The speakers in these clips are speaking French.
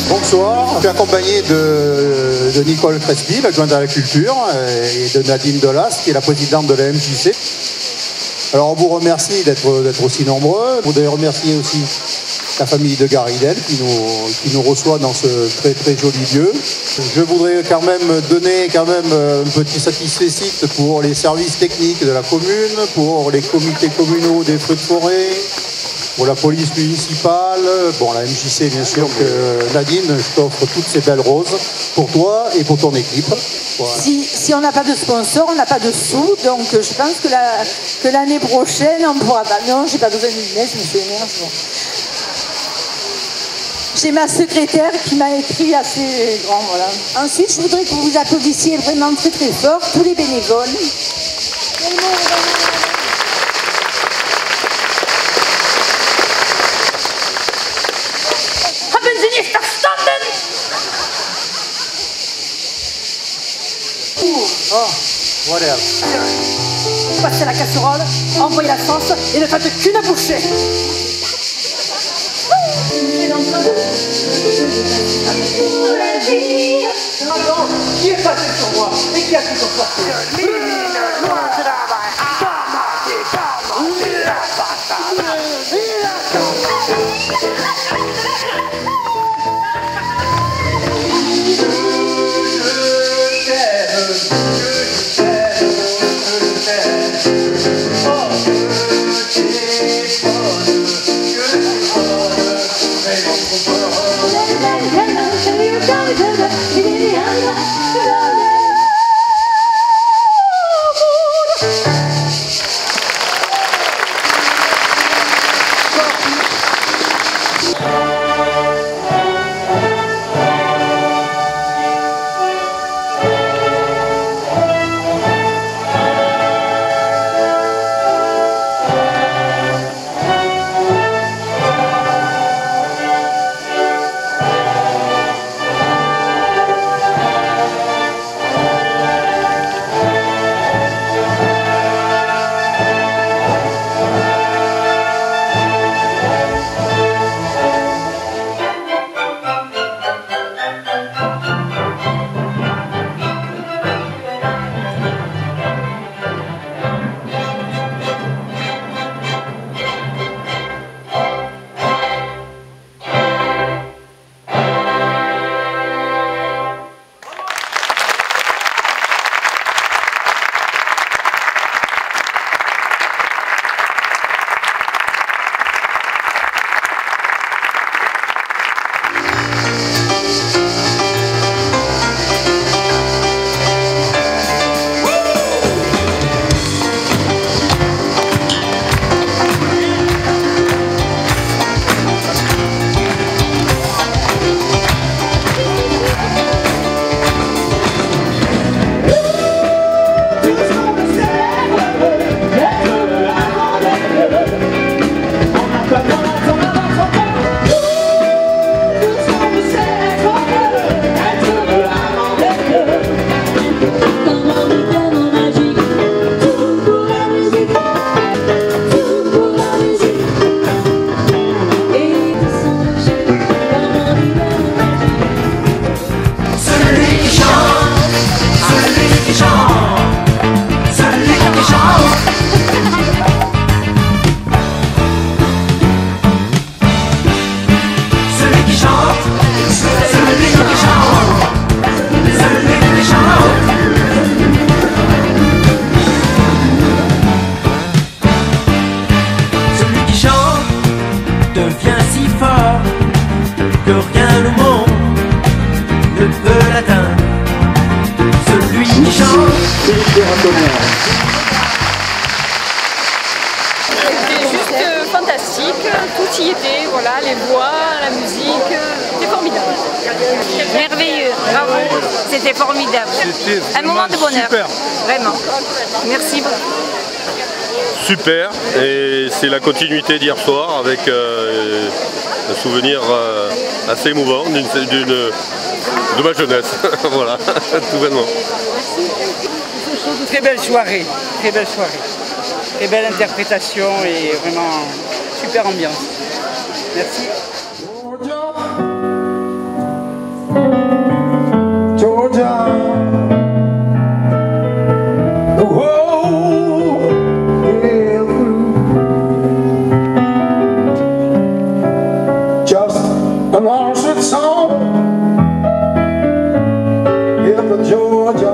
Bonsoir, je suis accompagné de Nicole Crespi, l'adjointe à la culture, et de Nadine Delas, qui est la présidente de la MJC. Alors on vous remercie d'être aussi nombreux. Je voudrais remercier aussi la famille de Gariden qui nous reçoit dans ce très très joli lieu. Je voudrais quand même donner un petit satisfecit pour les services techniques de la commune, pour les comités communaux des feux de forêt, pour la police municipale, bon la MJC bien sûr, que Nadine, je t'offre toutes ces belles roses pour toi et pour ton équipe. Voilà. Si on n'a pas de sponsor, on n'a pas de sous, donc je pense que l'année prochaine on pourra pas. Non, j'ai pas besoin d'une messe, je me suis énervée. J'ai ma secrétaire qui m'a écrit assez grand, voilà. Ensuite, je voudrais que vous vous applaudissiez vraiment très très fort, tous les bénévoles. Haben Sie nicht verstanden? Oh, voilà. Passez la casserole, envoyez la sauce et ne faites qu'une bouchée. Alors, qui est passé sur moi et qui a tout emporté? C'était juste fantastique, tout y était, voilà, les voix, la musique, c'était formidable. Merveilleux, bravo, c'était formidable. Un moment de bonheur, super. Vraiment. Merci beaucoup. Super, et c'est la continuité d'hier soir avec un souvenir assez émouvant de ma jeunesse. Voilà, tout bonnement. Très belle soirée, très belle soirée. Très belle interprétation et vraiment super ambiance. Merci. song. If Georgia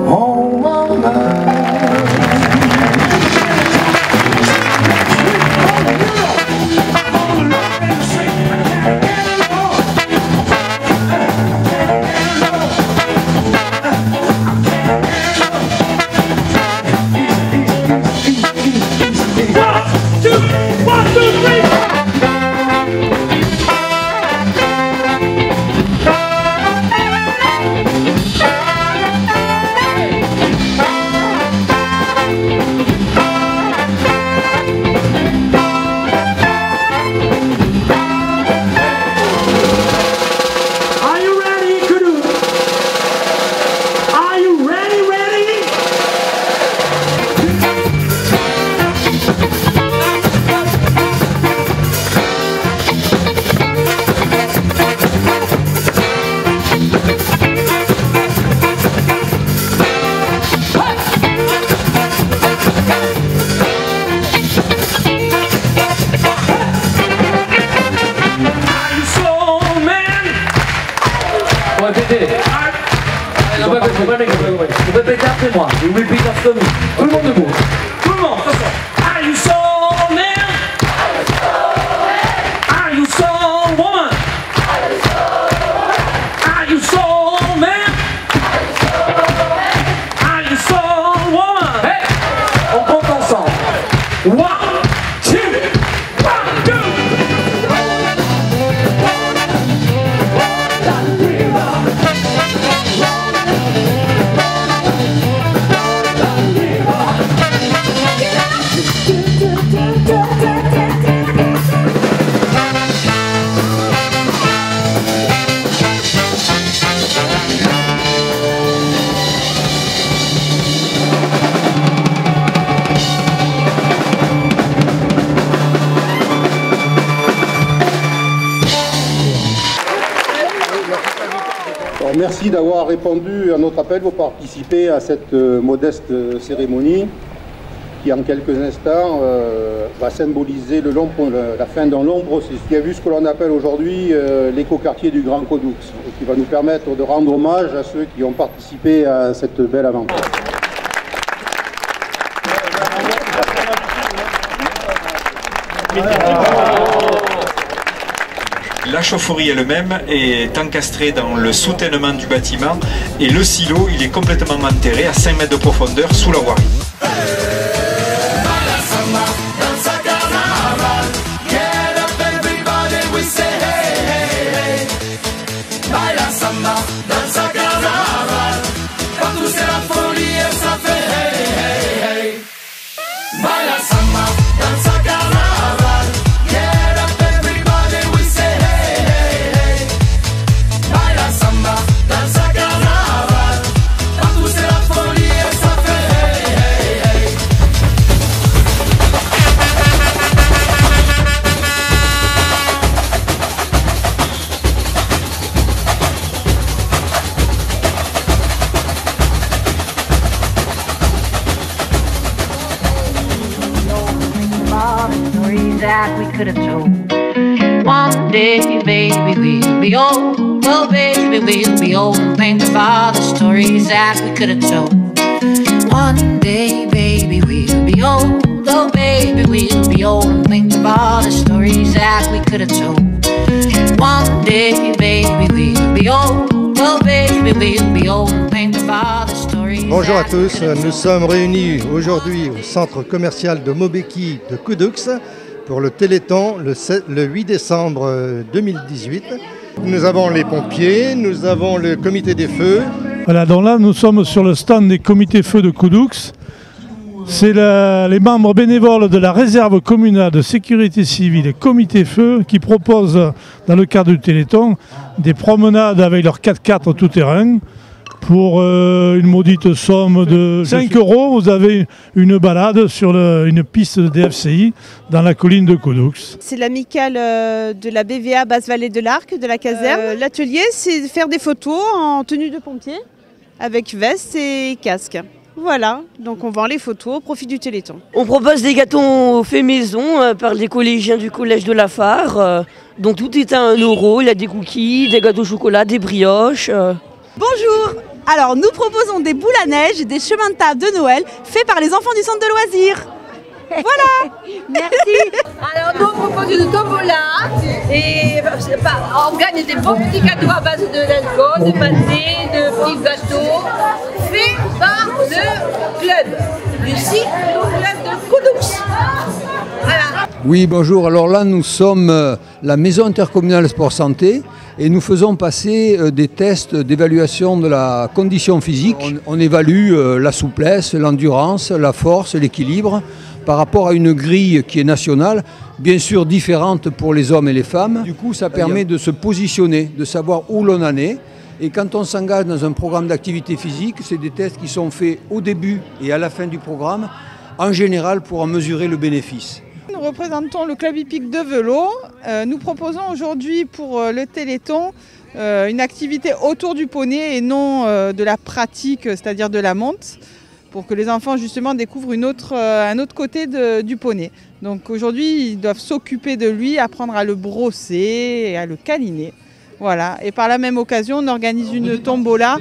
on my mind. Vous répétez après moi. You repeat after me. Tout le monde debout. Tout le monde, attention. Are you soul man? Are you soul woman? Are you soul man? Are you soul woman? Hey, on compte ensemble. 1, 2, 1, 2. Merci d'avoir répondu à notre appel pour participer à cette modeste cérémonie qui en quelques instants va symboliser la fin d'un long processus qui a vu ce que l'on appelle aujourd'hui l'écoquartier du Grand Codoux et qui va nous permettre de rendre hommage à ceux qui ont participé à cette belle aventure. La chaufferie elle-même est encastrée dans le soutènement du bâtiment et le silo il est complètement enterré à 5 mètres de profondeur sous la voirie. That we could have told. One day, baby, we'll be old. Oh, baby, we'll be old and think of all the stories that we could have told. One day, baby, we'll be old. Oh, baby, we'll be old and think of all the stories that we could have told. One day, baby, we'll be old. Oh, baby, we'll be old and think of all the stories. Bonjour à tous, nous sommes réunis aujourd'hui au centre commercial de Maubéki de Codoux pour le Téléthon le 8 décembre 2018. Nous avons les pompiers, nous avons le comité des feux. Voilà, donc là nous sommes sur le stand des comités feux de Codoux. C'est les membres bénévoles de la réserve communale de sécurité civile et comité feu qui proposent dans le cadre du Téléthon des promenades avec leur 4x4 tout-terrain. Pour une maudite somme de 5 €, vous avez une balade sur une piste de DFCI dans la colline de Codoux. C'est l'amicale de la BVA Basse-Vallée de l'Arc, de la caserne. L'atelier, c'est faire des photos en tenue de pompier, avec veste et casque. Voilà, donc on vend les photos au profit du Téléthon. On propose des gâteaux faits maison par des collégiens du collège de la Phare. Donc tout est à 1 €, il y a des cookies, des gâteaux au chocolat, des brioches. Bonjour. Alors nous proposons des boules à neige et des chemins de table de Noël faits par les enfants du centre de loisirs. Voilà. Merci. Alors nous on propose une tombola et on gagne des bons petits cadeaux à base de l'alcool, de pâté, de petits gâteaux faits par le club, le club de Coudoux. Voilà. Oui, bonjour. Alors là, nous sommes la Maison intercommunale sport santé et nous faisons passer des tests d'évaluation de la condition physique. On évalue la souplesse, l'endurance, la force, l'équilibre par rapport à une grille qui est nationale, bien sûr différente pour les hommes et les femmes. Du coup, ça permet de se positionner, de savoir où l'on en est. Et quand on s'engage dans un programme d'activité physique, c'est des tests qui sont faits au début et à la fin du programme, en général pour en mesurer le bénéfice. Nous représentons le club hippique de vélo. Nous proposons aujourd'hui pour le Téléthon une activité autour du poney et non de la pratique, c'est-à-dire de la monte, pour que les enfants justement découvrent un autre côté du poney. Donc aujourd'hui, ils doivent s'occuper de lui, apprendre à le brosser et à le câliner. Voilà. Et par la même occasion, on organise une tombola,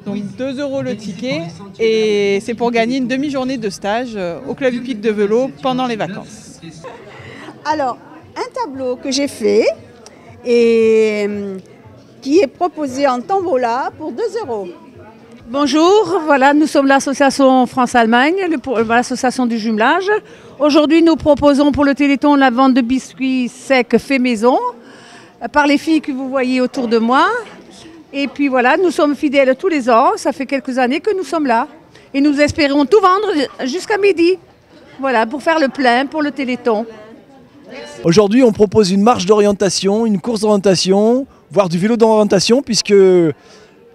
donc 2 € le ticket, et c'est pour gagner une demi-journée de stage au club hippique de vélo pendant les vacances. Alors, un tableau que j'ai fait et qui est proposé en tombola pour 2 €. Bonjour, voilà, nous sommes l'association France-Allemagne, l'association du jumelage. Aujourd'hui, nous proposons pour le Téléthon la vente de biscuits secs faits maison par les filles que vous voyez autour de moi. Et puis voilà, nous sommes fidèles tous les ans, ça fait quelques années que nous sommes là. Et nous espérons tout vendre jusqu'à midi, voilà, pour faire le plein pour le Téléthon. Aujourd'hui, on propose une marche d'orientation, une course d'orientation, voire du vélo d'orientation, puisque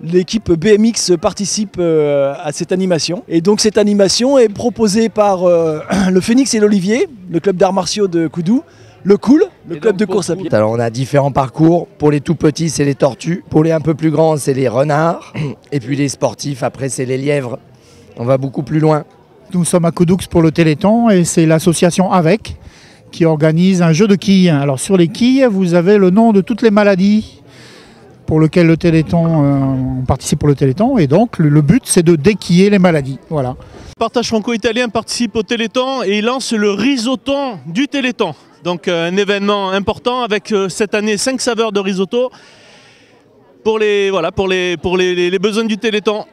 l'équipe BMX participe à cette animation. Et donc cette animation est proposée par le Phénix et l'Olivier, le club d'arts martiaux de Coudoux, le Cool, le club de course à pied. Alors on a différents parcours. Pour les tout petits, c'est les tortues. Pour les un peu plus grands, c'est les renards. Et puis les sportifs, après, c'est les lièvres. On va beaucoup plus loin. Nous sommes à Coudoux pour le Téléthon et c'est l'association AVEC qui organise un jeu de quilles. Alors sur les quilles, vous avez le nom de toutes les maladies pour lequel le Téléthon, on participe pour le Téléthon, et donc le but c'est de déquiller les maladies. Voilà. Partage franco-italien participe au Téléthon et il lance le risotton du Téléthon. Donc un événement important avec cette année 5 saveurs de risotto pour les besoins du Téléthon.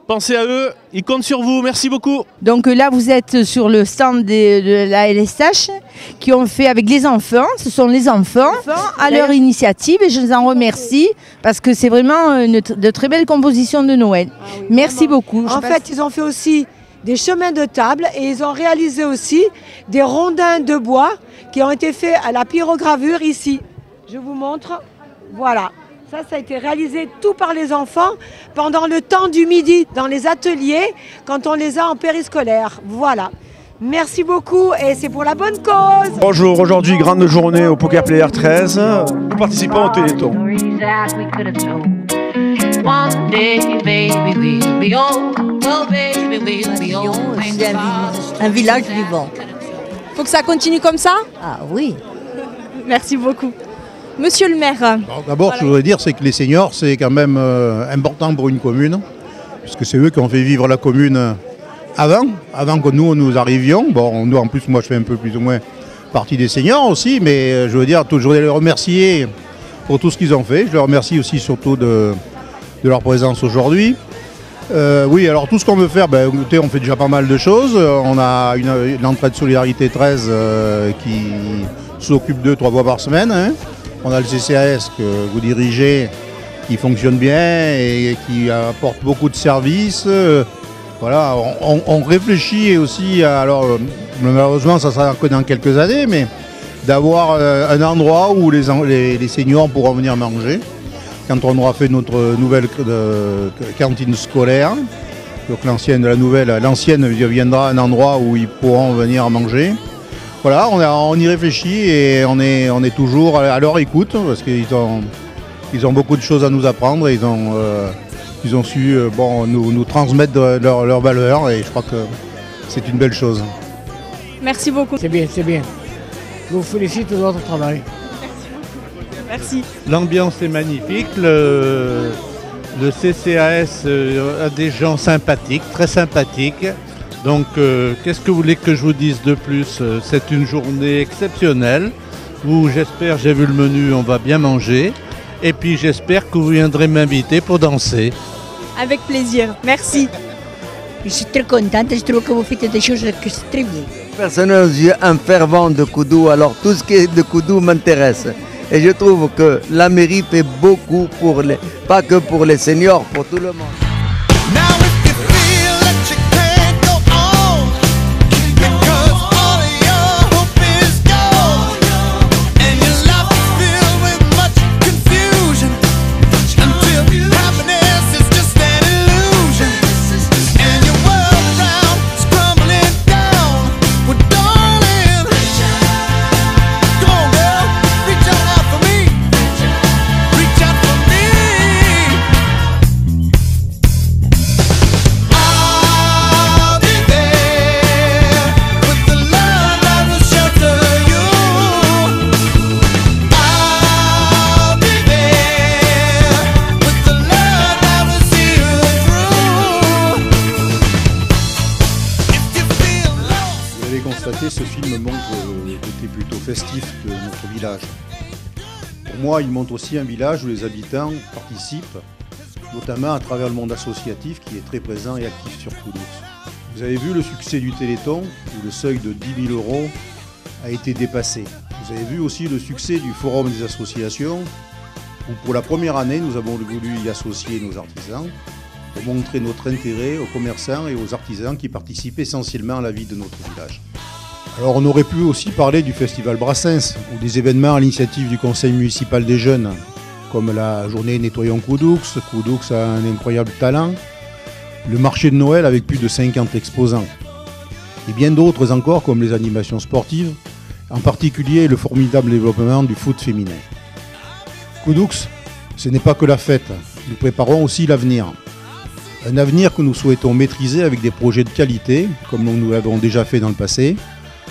Pensez à eux, ils comptent sur vous, merci beaucoup. Donc là vous êtes sur le stand de la LSH qui ont fait avec les enfants, ce sont les enfants à leur initiative et je les en remercie parce que c'est vraiment de très belles compositions de Noël. Oui, merci beaucoup. En fait ils ont fait aussi des chemins de table et ils ont réalisé aussi des rondins de bois qui ont été faits à la pyrogravure ici. Je vous montre, voilà. Ça a été réalisé tout par les enfants pendant le temps du midi, dans les ateliers, quand on les a en périscolaire. Voilà. Merci beaucoup et c'est pour la bonne cause. Bonjour, aujourd'hui grande journée au Poker Player 13. Nous participons au Téléthon. Un village vivant. Faut que ça continue comme ça? Ah oui. Merci beaucoup. Monsieur le maire. D'abord, ce que je voudrais dire, c'est que les seniors, c'est quand même important pour une commune, puisque c'est eux qui ont fait vivre la commune avant que nous arrivions. Bon, nous, en plus, moi, je fais un peu plus ou moins partie des seniors aussi, mais je veux dire, je voudrais les remercier pour tout ce qu'ils ont fait. Je les remercie aussi surtout de leur présence aujourd'hui. Oui, alors tout ce qu'on veut faire, écoutez, on fait déjà pas mal de choses. On a une entraide solidarité 13 qui s'occupe 2-3 fois par semaine. Hein. On a le CCAS que vous dirigez qui fonctionne bien et qui apporte beaucoup de services. Voilà, on réfléchit aussi, alors malheureusement ça sera que dans quelques années, mais d'avoir un endroit où les seniors pourront venir manger quand on aura fait notre nouvelle cantine scolaire. Donc l'ancienne deviendra un endroit où ils pourront venir manger. Voilà, on y réfléchit et on est toujours à leur écoute parce qu'ils ont beaucoup de choses à nous apprendre. Ils ont qu'ils ont su nous transmettre leurs valeurs et je crois que c'est une belle chose. Merci beaucoup. C'est bien, c'est bien. Je vous félicite de votre travail. Merci. L'ambiance est magnifique, le CCAS a des gens sympathiques, très sympathiques. Donc qu'est-ce que vous voulez que je vous dise de plus? C'est une journée exceptionnelle où j'espère, j'ai vu le menu, on va bien manger. Et puis j'espère que vous viendrez m'inviter pour danser. Avec plaisir, merci. Je suis très contente, je trouve que vous faites des choses que c'est très bien. Personnellement, je suis un fervent de Koudou, alors tout ce qui est de Koudou m'intéresse. Et je trouve que la mairie fait beaucoup pas que pour les seniors, pour tout le monde. Ce film montre le côté plutôt festif de notre village. Pour moi, il montre aussi un village où les habitants participent, notamment à travers le monde associatif qui est très présent et actif sur Koudous. Vous avez vu le succès du Téléthon, où le seuil de 10 000 € a été dépassé. Vous avez vu aussi le succès du Forum des associations, où pour la première année, nous avons voulu y associer nos artisans, pour montrer notre intérêt aux commerçants et aux artisans qui participent essentiellement à la vie de notre village. Alors on aurait pu aussi parler du festival Brassens, ou des événements à l'initiative du conseil municipal des jeunes, comme la journée Nettoyons Koudous. Koudous a un incroyable talent, le marché de Noël avec plus de 50 exposants, et bien d'autres encore comme les animations sportives, en particulier le formidable développement du foot féminin. Koudous, ce n'est pas que la fête, nous préparons aussi l'avenir. Un avenir que nous souhaitons maîtriser avec des projets de qualité, comme nous l'avons déjà fait dans le passé,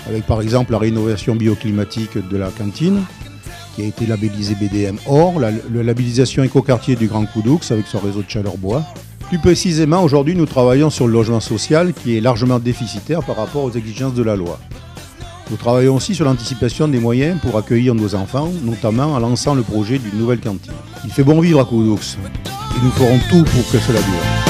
avec par exemple la rénovation bioclimatique de la cantine, qui a été labellisée BDM Or, la labellisation écoquartier du Grand Koudous avec son réseau de chaleur bois. Plus précisément, aujourd'hui, nous travaillons sur le logement social qui est largement déficitaire par rapport aux exigences de la loi. Nous travaillons aussi sur l'anticipation des moyens pour accueillir nos enfants, notamment en lançant le projet d'une nouvelle cantine. Il fait bon vivre à Koudous et nous ferons tout pour que cela dure.